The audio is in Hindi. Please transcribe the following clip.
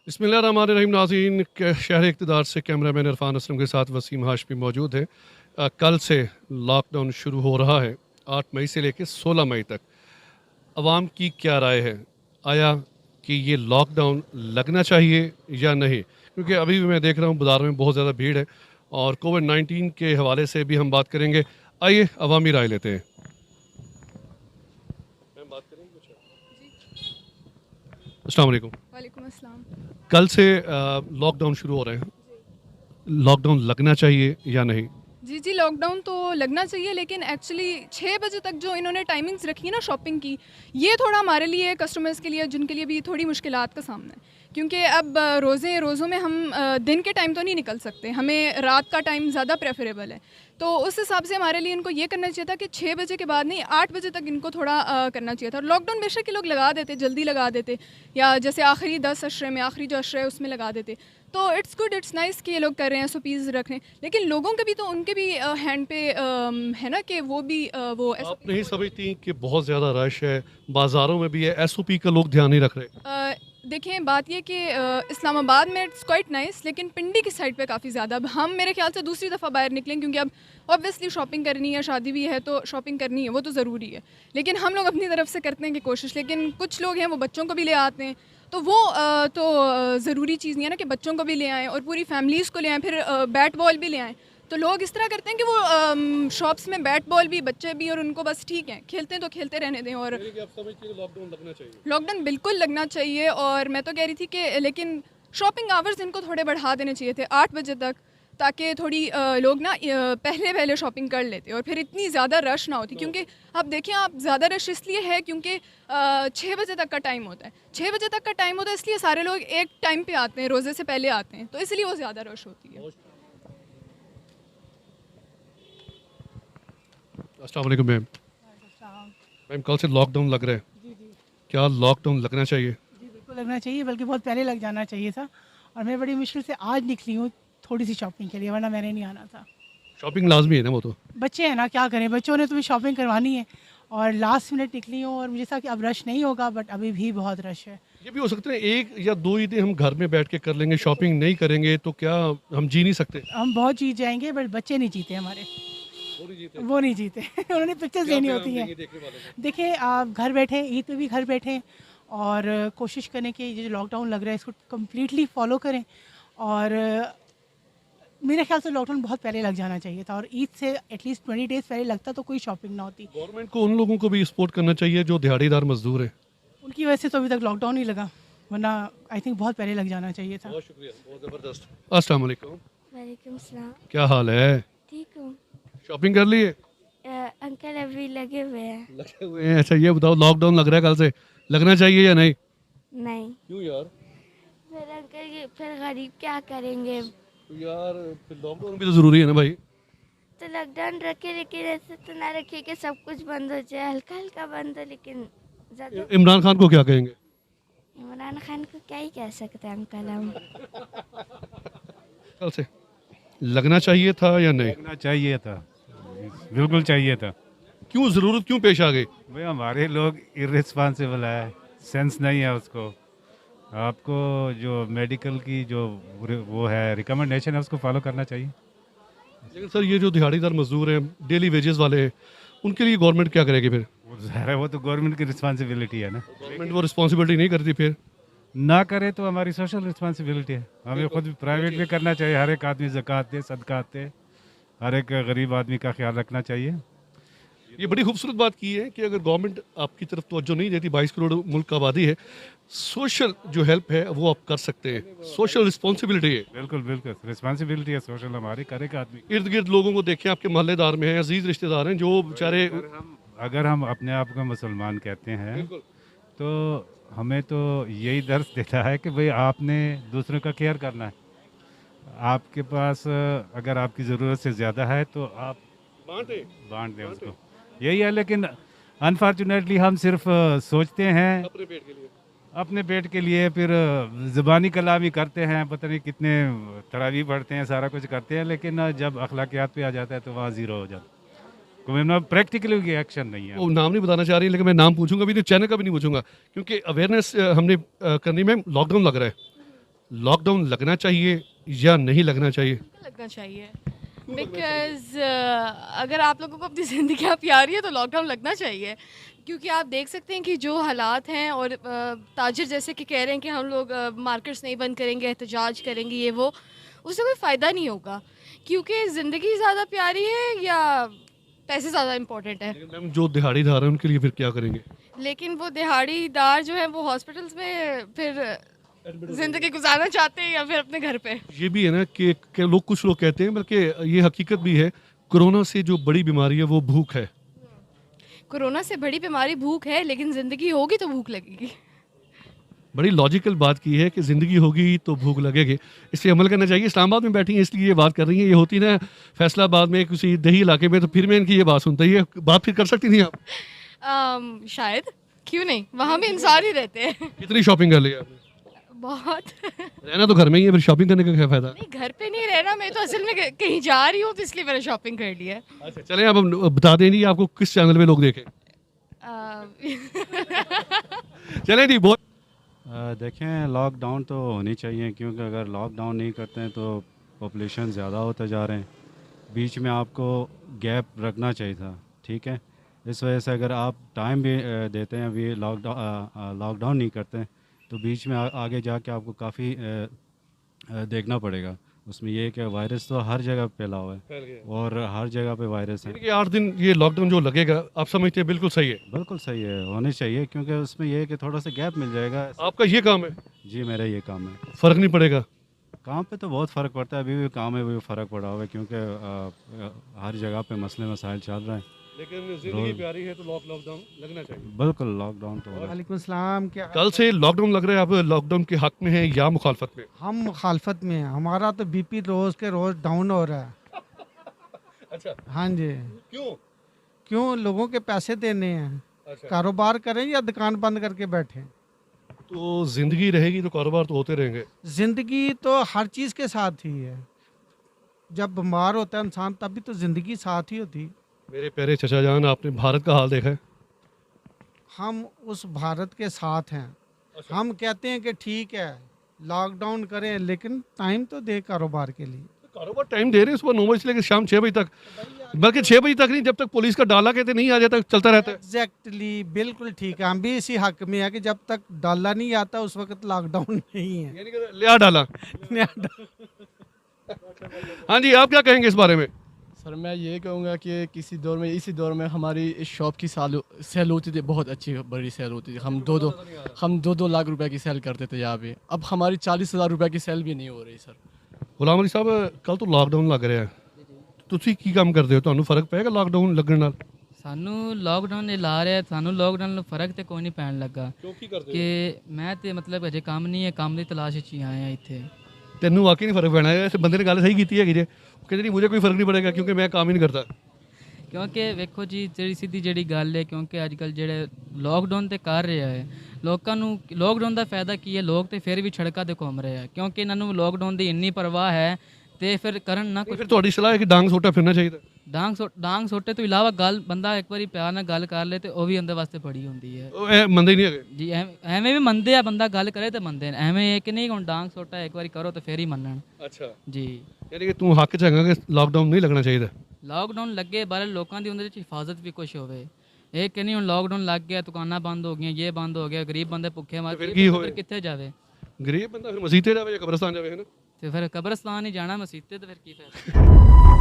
बिस्मिल्लाहिर्रहमानिर्रहीम। नाज़रीन, शहर इक़्तिदार से कैमरामैन इरफान असलम के साथ वसीम हाशमी मौजूद हैं। कल से लॉकडाउन शुरू हो रहा है, 8 मई से लेकर 16 मई तक। अवाम की क्या राय है? आया कि ये लॉकडाउन लगना चाहिए या नहीं? क्योंकि अभी भी मैं देख रहा हूँ बाज़ार में बहुत ज़्यादा भीड़ है और कोविड-19 के हवाले से भी हम बात करेंगे। आइए अवामी राय लेते हैं। मैम बात करेंगे कुछ? अस्सलाम वालेकुम। वालेकुम अस्सलाम। कल से लॉकडाउन शुरू हो रहे हैं। लॉकडाउन लगना चाहिए या नहीं? जी, जी, लॉकडाउन तो लगना चाहिए, लेकिन एक्चुअली 6 बजे तक जो इन्होंने टाइमिंग्स रखी है ना शॉपिंग की, ये थोड़ा हमारे लिए कस्टमर्स के लिए, जिनके लिए भी थोड़ी मुश्किलात का सामना है। क्योंकि अब रोज़ों में हम दिन के टाइम तो नहीं निकल सकते, हमें रात का टाइम ज़्यादा प्रेफरेबल है। तो उस हिसाब से हमारे लिए इनको ये करना चाहिए था कि 6 बजे के बाद नहीं, 8 बजे तक इनको थोड़ा करना चाहिए था। और लॉकडाउन बेशक के लोग लगा देते, जल्दी लगा देते, या जैसे आखिरी 10 अशरे में, आखिरी जो अशरा है उसमें लगा देते। तो इट्स गुड, इट्स नाइस कि ये लोग कर रहे हैं, एसओपीज़ रख रहे हैं। लेकिन लोगों के भी तो, उनके भी हैंड पे है ना कि वो भी वो आप एसओपी नहीं समझती कि बहुत ज़्यादा रश है, बाज़ारों में भी है, एसओपी का लोग ध्यान नहीं रख रहे? देखिए, बात ये कि इस्लामाबाद में इट्स क्वाइट नाइस, लेकिन पिंडी की साइड पे काफ़ी ज़्यादा। अब हम मेरे ख्याल से दूसरी दफ़ा बाहर निकलें, क्योंकि अब ऑब्वियसली शॉपिंग करनी है, शादी भी है तो शॉपिंग करनी है, वो तो ज़रूरी है। लेकिन हम लोग अपनी तरफ से करते हैं कि कोशिश, लेकिन कुछ लोग हैं वो बच्चों को भी ले आते हैं। तो वो ज़रूरी चीज़ नहीं है ना कि बच्चों को भी ले आएँ और पूरी फैमिलीज़ को ले आएँ, फिर बैट बॉल भी ले आएँ। तो लोग इस तरह करते हैं कि वो शॉप्स में बैट बॉल भी, बच्चे भी, और उनको बस ठीक है, खेलते हैं तो खेलते रहने दें। और यानी कि आप समझती हैं लॉकडाउन लगना चाहिए? लॉकडाउन बिल्कुल लगना चाहिए। और मैं तो कह रही थी कि लेकिन शॉपिंग आवर्स इनको थोड़े बढ़ा देने चाहिए थे 8 बजे तक, ताकि थोड़ी लोग ना पहले पहले शॉपिंग कर लेते और फिर इतनी ज़्यादा रश ना होती। क्योंकि अब देखिए, आप ज़्यादा रश इसलिए है क्योंकि 6 बजे तक का टाइम होता है। 6 बजे तक का टाइम होता है, इसलिए सारे लोग एक टाइम पे आते हैं, रोज़े से पहले आते हैं, तो इसलिए वो ज़्यादा रश होती है। अस्सलाम वालेकुम मैम। मैम, कल से लॉकडाउन लग रहा है, जी जी क्या लॉकडाउन लगना चाहिए? जी, बिल्कुल लगना चाहिए, बल्कि बहुत पहले लग जाना चाहिए था। और मैं बड़ी मुश्किल से आज निकली हूँ थोड़ी सी शॉपिंग के लिए, वरना मैंने नहीं आना था। शॉपिंग लाजमी है ना वो तो? बच्चे हैं ना, क्या करें, बच्चों ने तो भी शॉपिंग करवानी है। और लास्ट मिनट निकली हूँ, और मुझे था कि अब रश नहीं होगा, बट अभी भी बहुत रश है। ये भी हो सकता है एक या दो ही दिन हम घर में बैठ के कर लेंगे, शॉपिंग नहीं करेंगे तो क्या हम जी नहीं सकते? हम बहुत जीत जाएंगे, बट बच्चे नहीं जीते हमारे। वो नहीं जीते? वो नहीं जीते उन्होंने पिक्चर्स क्या लेनी पैगाम होती हैं। देंगे देखने वालों को? देखिए, आप घर बैठे, ईद पे भी घर बैठे, और कोशिश करें कि ये जो लॉकडाउन लग रहा है इसको कम्प्लीटली फॉलो करें। और मेरे ख्याल से लॉकडाउन बहुत पहले लग जाना चाहिए था, और ईद से एटलीस्ट 20 डेज़ पहले लगता तो कोई शॉपिंग ना होती। गवर्नमेंट को उन लोगों को भी सपोर्ट करना चाहिए जो दिहाड़ीदार मजदूर है। उनकी वजह से तो अभी तक लॉकडाउन ही लगा, वरना आई थिंक बहुत पहले लग जाना चाहिए था। बहुत शुक्रिया, बहुत ज़बरदस्त। अस्सलाम वालेकुम। वालेकुम सलाम। क्या हाल है? ठीक हूँ। शॉपिंग कर ली है? अंकल अभी लगे हुए हैं। लगे हुए हैं? अच्छा, ये बताओ, लॉकडाउन लग रहा है कल से, लगना चाहिए या नहीं? नहीं। क्यों यार? फिर अंकल फिर गरीब क्या करेंगे? तो यार फिर लॉकडाउन भी तो ज़रूरी है ना भाई। तो लॉकडाउन रखे, लेकिन ऐसे तो ना रखिए कि सब कुछ बंद हो जाए, हल्का हल्का बंद हो, लेकिन ज़्यादा। इमरान खान को क्या कहेंगे? इमरान खान को क्या ही कह सकते हैं अंकल हम। कल से लगना चाहिए था या नहीं? लगना चाहिए था, बिल्कुल चाहिए था। क्यों, ज़रूरत क्यों पेश आ गई? भाई हमारे लोग इर्रिस्पॉन्सिबल है, सेंस नहीं है उसको। आपको जो मेडिकल की जो वो है रिकमेंडेशन है उसको फॉलो करना चाहिए। लेकिन सर, ये जो दिहाड़ीदार मजदूर हैं, डेली वेजेस वाले हैं, उनके लिए गवर्नमेंट क्या करेगी फिर? वो ज़ाहिर है, वो तो गवर्नमेंट की रिस्पॉन्सिबिलिटी है ना। गवर्नमेंट वो रिस्पॉन्सिबिलिटी नहीं करती फिर? ना करे तो हमारी सोशल रिस्पॉन्सिबिलिटी है, हमें खुद प्राइवेट भी करना चाहिए। हर एक आदमी ज़कात दे, सदकात दे, हर एक गरीब आदमी का ख्याल रखना चाहिए। ये बड़ी खूबसूरत बात की है कि अगर गवर्नमेंट आपकी तरफ तवज्जो नहीं देती, 22 करोड़ मुल्क का आबादी है, सोशल जो हेल्प है वो आप कर सकते हैं, सोशल रिस्पॉन्सिबिलिटी है। बिल्कुल बिल्कुल रिस्पॉन्सिबिलिटी है सोशल, हमारी करे का आदमी। इर्द गिर्द लोगों को देखें, आपके मोहल्लेदार में हैं, अजीज रिश्तेदार हैं जो बेचारे। अगर हम अपने आप को मुसलमान कहते हैं तो हमें तो यही दर्स देता है कि भाई आपने दूसरों का केयर करना है। आपके पास अगर आपकी ज़रूरत से ज़्यादा है तो आप बांट दें उसको, यही है। लेकिन अनफॉर्चुनेटली हम सिर्फ सोचते हैं अपने पेट के लिए। अपने पेट के लिए, फिर ज़बानी कलामी करते हैं, पता नहीं कितने तरावी पढ़ते हैं, सारा कुछ करते हैं, लेकिन जब अखलाकियात पे आ जाता है तो वहाँ ज़ीरो हो जाता है। कोई ना प्रैक्टिकली एक्शन नहीं है। वो नाम नहीं बताना चाह रही, लेकिन मैं नाम पूछूंगा भी, तो चैनल का भी नहीं पूछूंगा, क्योंकि अवेयरनेस हमने करनी में। लॉकडाउन लग रहा है, लॉकडाउन लगना चाहिए या नहीं लगना चाहिए? लगना चाहिए बिकॉज अगर आप लोगों को अपनी ज़िंदगी प्यारी है तो लॉकडाउन लगना चाहिए, क्योंकि आप देख सकते हैं कि जो हालात हैं और ताजिर जैसे कि कह रहे हैं कि हम लोग मार्केट्स नहीं बंद करेंगे, एहतजाज करेंगे, ये वो, उससे कोई फ़ायदा नहीं होगा, क्योंकि ज़िंदगी ज़्यादा प्यारी है या पैसे ज़्यादा इम्पोर्टेंट है। लेकिन मैम जो दिहाड़ीदार हैं उनके लिए फिर क्या करेंगे? लेकिन वो दिहाड़ीदार जो है वो हॉस्पिटल्स में फिर ज़िंदगी गुजारना चाहते हैं या फिर अपने घर पे। ये भी है ना कि कुछ लोग कहते हैं, बल्कि ये हकीकत भी है, कोरोना से जो बड़ी बीमारी है वो भूख है। कोरोना से बड़ी बीमारी भूख है, लेकिन ज़िंदगी होगी तो भूख लगेगी। बड़ी लॉजिकल बात की है कि ज़िंदगी होगी तो भूख लगेगी, इस पर अमल करना चाहिए। इस्लामाबाद में बैठी हैं इसलिए ये बात कर रही हैं, ये होती ना फैसलाबाद में किसी दही इलाके में तो फिर मैं इनकी ये बात सुनता, ये बात फिर कर सकती थी आप? शायद, क्यों नहीं, वहाँ भी इंसान ही रहते हैं। कितनी शॉपिंग कर ली आपने? बहुत। रहना तो घर में ही है, फिर शॉपिंग करने का क्या फ़ायदा? नहीं, घर पे नहीं रहना, मैं तो असल में कहीं जा रही हूँ तो इसलिए मैंने शॉपिंग कर ली है। अच्छा चलें, अब बता दें जी आपको किस चैनल में लोग देखें। चलें जी, बहुत देखें, लॉकडाउन तो होनी चाहिए, क्योंकि अगर लॉकडाउन नहीं करते हैं तो पॉपुलेशन ज़्यादा होते जा रहे हैं। बीच में आपको गैप रखना चाहिए था, ठीक है। इस वजह से अगर आप टाइम भी देते हैं, अभी लॉकडाउन नहीं करते हैं, तो बीच में आगे जाके आपको काफ़ी देखना पड़ेगा। उसमें ये है कि वायरस तो हर जगह फैला हुआ है और हर जगह पे वायरस है। कि 8 दिन ये लॉकडाउन जो लगेगा, आप समझते हैं बिल्कुल सही है? बिल्कुल सही है, होने चाहिए, क्योंकि उसमें ये है कि थोड़ा सा गैप मिल जाएगा। आपका ये काम है? जी, मेरा ये काम है। फ़र्क नहीं पड़ेगा? काम पे तो बहुत फ़र्क पड़ता है, अभी भी काम है, वो फ़र्क पड़ा हुआ है, क्योंकि हर जगह पे मसले मसाइल चल रहे हैं। लेकिन ज़िंदगी प्यारी है तो लॉकडाउन लगना चाहिए। बिल्कुल, लॉकडाउन तो वालेकुम सलाम। क्या कल से लॉकडाउन लग रहा है, आप लॉकडाउन के हक में हैं या मुखालफत में? हम मुखालफत में हैं, हमारा तो बीपी रोज़ के रोज़ डाउन हो रहा है। अच्छा, हाँ जी। क्यों? लोगों के पैसे देने हैं, अच्छा, कारोबार करें या दुकान बंद करके बैठें। तो ज़िंदगी रहेगी तो कारोबार तो होते रहेंगे। ज़िंदगी तो हर चीज़ के साथ ही है। जब बीमार होता है इंसान तभी तो ज़िंदगी साथ ही होती। मेरे प्यारे चचा जान, आपने भारत का हाल देखा है? हम उस भारत के साथ हैं। हम कहते हैं कि ठीक है लॉकडाउन करें, लेकिन टाइम तो दें कारोबार के लिए। कारोबार टाइम दे रहे हैं, सुबह 9 बजे से लेकर शाम 6 बजे तक, बल्कि 6 बजे तक नहीं, जब तक पुलिस का डाला कहते नहीं आ जाता चलता रहता है। एग्जैक्टली, बिल्कुल ठीक है। हम भी इसी हक में है कि जब तक डाला नहीं आता उस वक्त लॉकडाउन नहीं है। यानी कि लिया डाला। हाँ जी, आप क्या कहेंगे इस बारे में? सर मैं ये कहूँगा कि इसी दौर में हमारी इस शॉप की सेल होती थी, बहुत अच्छी बड़ी सेल होती थी। हम दो दो लाख रुपए की सेल करते थे यहाँ पे। अब हमारी 40,000 रुपए की सेल भी नहीं हो रही सर। गुलाम अली साहब, कल तो लॉकडाउन लग ਰਿਹਾ ਹੈ, ਤੁਸੀਂ ਕੀ ਕੰਮ ਕਰਦੇ ਹੋ? ਤੁਹਾਨੂੰ ਫਰਕ ਪਏਗਾ ਲੌਕਡਾਊਨ ਲੱਗਣ ਨਾਲ? ਸਾਨੂੰ ਲੋਕਡਾਊਨ ਇਹ ਲਾ ਰਿਹਾ, ਸਾਨੂੰ ਲੋਕਡਾਊਨ ਨਾਲ ਫਰਕ ਤੇ ਕੋਈ ਨਹੀਂ ਪੈਣ ਲੱਗਾ ਕਿਉਂ, ਕੀ ਕਰਦੇ ਕਿ ਮੈਂ ਤੇ ਮਤਲਬ ਅਜੇ ਕੰਮ ਨਹੀਂ ਹੈ, ਕੰਮ ਦੀ ਤਲਾਸ਼ ਵਿੱਚ ਹੀ ਆਏ ਆ ਇੱਥੇ। ਤੈਨੂੰ ਵਾਕਈ ਨਹੀਂ ਫਰਕ ਪੈਣਾ ਹੈ? ਇਸ ਬੰਦੇ ਨੇ ਗੱਲ ਸਹੀ ਕੀਤੀ ਹੈਗੀ ਜੇ, ਉਹ ਕਹਿੰਦੇ ਨਹੀਂ ਮੁਝੇ ਕੋਈ ਫਰਕ ਨਹੀਂ ਪੜੇਗਾ ਕਿਉਂਕਿ ਮੈਂ ਕੰਮ ਹੀ ਨਹੀਂ ਕਰਦਾ। ਕਿਉਂਕਿ ਵੇਖੋ ਜੀ ਜਿਹੜੀ ਸਿੱਧੀ ਜਿਹੜੀ ਗੱਲ ਹੈ, ਕਿਉਂਕਿ ਅੱਜ ਕੱਲ੍ਹ ਜਿਹੜੇ ਲੋਕਡਾਊਨ ਤੇ ਕਰ ਰਿਹਾ ਹੈ, ਲੋਕਾਂ ਨੂੰ ਲੋਕਡਾਊਨ ਦਾ ਫਾਇਦਾ ਕੀ ਹੈ? ਲੋਕ ਤੇ ਫਿਰ ਵੀ ਸੜਕਾਂ ਤੇ ਘੁੰਮ ਰਹੇ ਆ, ਕਿਉਂਕਿ ਇਹਨਾਂ ਨੂੰ ਲੋਕਡਾਊਨ ਦੀ ਇੰਨੀ ਪਰਵਾਹ ਹੈ ਤੇ ਫਿਰ ਕਰਨ ਨਾ ਕੁਛ। ਫਿਰ ਤੁਹਾਡੀ ਸਲਾਹ ਹੈ ਕਿ ਡਾਂਗ ਸੋਟਾ ਫਿਰਨਾ ਚਾਹੀਦਾ? ਡਾਂਗ ਸੋਟੇ ਤੋਂ ਇਲਾਵਾ ਗੱਲ ਬੰਦਾ ਇੱਕ ਵਾਰੀ ਪਿਆਰ ਨਾਲ ਗੱਲ ਕਰ ਲੇ ਤੇ ਉਹ ਵੀ ਉਹਦੇ ਵਾਸਤੇ ਬੜੀ ਹੁੰਦੀ ਹੈ। ਉਹ ਇਹ ਮੰਨਦੇ ਹੀ ਨਹੀਂ ਹੈਗੇ ਜੀ, ਐਵੇਂ ਵੀ ਮੰਨਦੇ ਆ, ਬੰਦਾ ਗੱਲ ਕਰੇ ਤੇ ਮੰਨਦੇ ਨੇ, ਐਵੇਂ ਇਹ ਕਿ ਨਹੀਂ ਹੁਣ ਡਾਂਗ ਸੋਟਾ ਇੱਕ ਵਾਰੀ ਕਰੋ ਤੇ ਫਿਰ ਹੀ ਮੰਨਣ। ਅੱਛਾ ਜੀ, ਯਾਨੀ ਕਿ ਤੂੰ ਹੱਕ 'ਚ ਹੈਗਾ ਕਿ ਲਾਕਡਾਊਨ ਨਹੀਂ ਲੱਗਣਾ ਚਾਹੀਦਾ? ਲਾਕਡਾਊਨ ਲੱਗੇ ਬਾਰੇ ਲੋਕਾਂ ਦੀ ਉਹਦੇ ਵਿੱਚ ਹਿਫਾਜ਼ਤ ਵੀ ਕੁਛ ਹੋਵੇ। ਇਹ ਕਿ ਨਹੀਂ ਹੁਣ ਲਾਕਡਾਊਨ ਲੱਗ ਗਿਆ, ਦੁਕਾਨਾਂ ਬੰਦ ਹੋ ਗਈਆਂ, ਇਹ ਬੰਦ ਹੋ ਗਿਆ, ਗਰੀਬ ਬੰਦੇ ਭੁੱਖੇ ਮਰ ਫਿਰ ਕੀ ਹੋਵੇ? ਕਿੱਥੇ ਜਾਵੇ ਗਰੀਬ ਬੰਦਾ? ਫਿਰ ਮਸੀਤੇ ਜਾਵੇ ਜਾਂ ਕਬਰਸਤਾਨ ਜਾਵੇ, ਹੈ ਨਾ? ਤੇ ਫਿਰ ਕਬਰਸਤਾਨ ਹੀ ਜਾਣਾ, ਮਸੀਤੇ ਤੇ ਫਿਰ ਕੀ ਫਾਇਦਾ।